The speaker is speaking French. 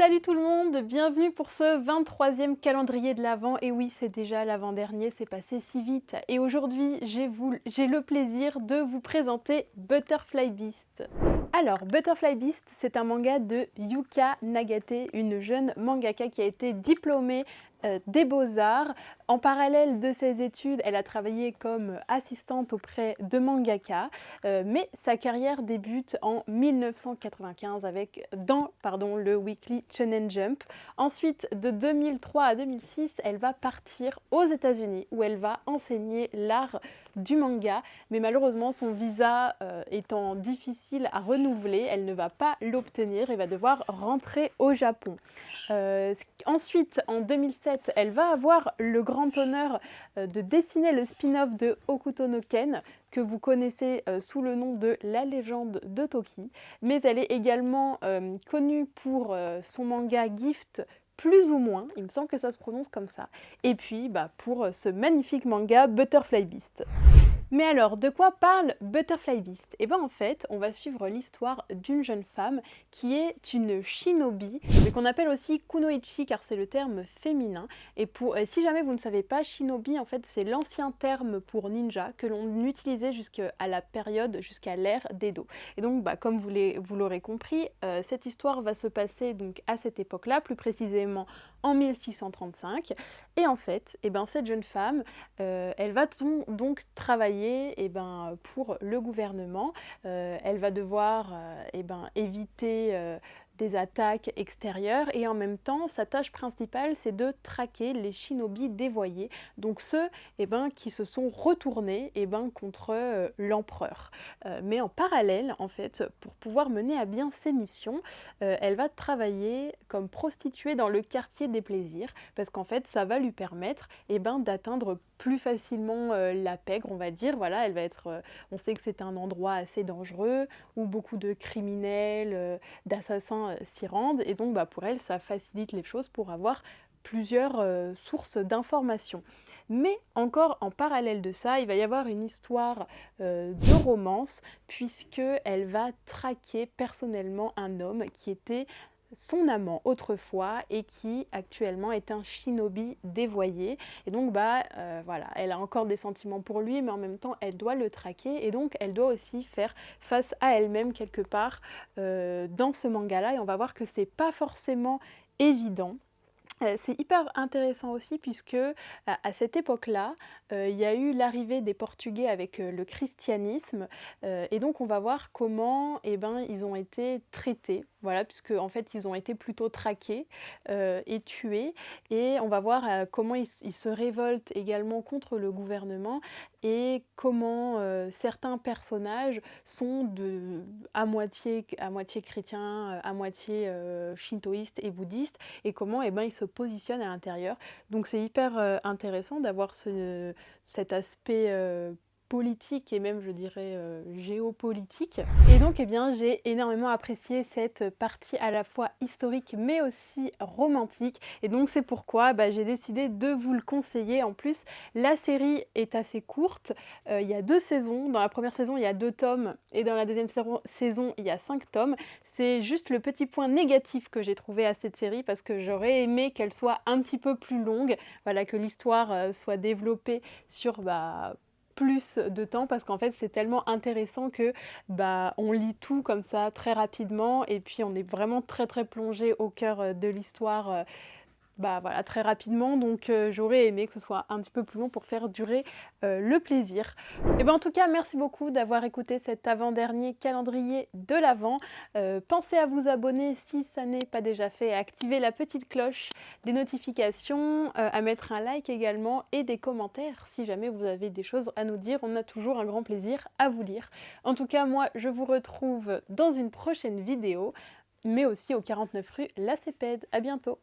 Salut tout le monde, bienvenue pour ce 23e calendrier de l'Avent. Et oui, c'est déjà l'avant-dernier, c'est passé si vite. Et aujourd'hui, j'ai le plaisir de vous présenter Butterfly Beast. Alors, Butterfly Beast, c'est un manga de Yuka Nagate, une jeune mangaka qui a été diplômée des Beaux-Arts. En parallèle de ses études, elle a travaillé comme assistante auprès de mangaka, mais sa carrière débute en 1995 dans le Weekly Shonen Jump. Ensuite, de 2003 à 2006, elle va partir aux États-Unis où elle va enseigner l'art du manga, mais malheureusement son visa étant difficile à renouveler, elle ne va pas l'obtenir et va devoir rentrer au Japon. Ensuite, en 2007, elle va avoir le grand honneur de dessiner le spin-off de Hokuto no Ken, que vous connaissez sous le nom de La Légende de Toki, mais elle est également connue pour son manga Gift, plus ou moins, il me semble que ça se prononce comme ça, et puis pour ce magnifique manga Butterfly Beast. Mais alors, de quoi parle Butterfly Beast? Et bien en fait, on va suivre l'histoire d'une jeune femme qui est une shinobi, mais qu'on appelle aussi kunoichi car c'est le terme féminin. Et si jamais vous ne savez pas, shinobi en fait c'est l'ancien terme pour ninja que l'on utilisait jusqu'à l'ère d'Edo. Et donc comme vous l'aurez compris, cette histoire va se passer donc à cette époque-là, plus précisément en 1635. Et en fait, cette jeune femme, elle va donc travailler pour le gouvernement. Elle va devoir éviter des attaques extérieures et en même temps, sa tâche principale, c'est de traquer les shinobi dévoyés, donc ceux qui se sont retournés contre l'empereur. Mais en parallèle, en fait, pour pouvoir mener à bien ses missions, elle va travailler comme prostituée dans le quartier des plaisirs, parce qu'en fait, ça va lui permettre d'atteindre plus facilement la pègre, on va dire. Voilà, elle va être, on sait que c'est un endroit assez dangereux, où beaucoup de criminels, d'assassins s'y rendent, et donc pour elle, ça facilite les choses pour avoir plusieurs sources d'informations. Mais encore en parallèle de ça, il va y avoir une histoire de romance, puisqu'elle va traquer personnellement un homme qui était son amant autrefois et qui actuellement est un shinobi dévoyé. Et donc voilà, elle a encore des sentiments pour lui, mais en même temps elle doit le traquer et donc elle doit aussi faire face à elle-même quelque part dans ce manga-là. Et on va voir que c'est pas forcément évident. C'est hyper intéressant aussi puisque à cette époque-là, il y a eu l'arrivée des Portugais avec le christianisme et donc on va voir comment ils ont été traités, voilà, puisque en fait ils ont été plutôt traqués et tués, et on va voir comment ils se révoltent également contre le gouvernement et comment certains personnages sont à moitié chrétiens, à moitié shintoïstes et bouddhistes, et comment ils se positionnent à l'intérieur. Donc c'est hyper intéressant d'avoir cet aspect politique et même je dirais géopolitique. Et donc j'ai énormément apprécié cette partie à la fois historique mais aussi romantique, et donc c'est pourquoi j'ai décidé de vous le conseiller. En plus, la série est assez courte, il y a 2 saisons, dans la première saison il y a 2 tomes et dans la deuxième saison il y a 5 tomes. C'est juste le petit point négatif que j'ai trouvé à cette série, parce que j'aurais aimé qu'elle soit un petit peu plus longue, voilà, que l'histoire soit développée sur plus de temps, parce qu'en fait c'est tellement intéressant que on lit tout comme ça très rapidement et puis on est vraiment très plongé au cœur de l'histoire voilà, très rapidement. Donc j'aurais aimé que ce soit un petit peu plus long pour faire durer le plaisir. Et en tout cas, merci beaucoup d'avoir écouté cet avant-dernier calendrier de l'Avent. Pensez à vous abonner si ça n'est pas déjà fait, à activer la petite cloche des notifications, à mettre un like également et des commentaires si jamais vous avez des choses à nous dire. On a toujours un grand plaisir à vous lire. En tout cas, moi je vous retrouve dans une prochaine vidéo, mais aussi au 49 rue La Cépède. À bientôt!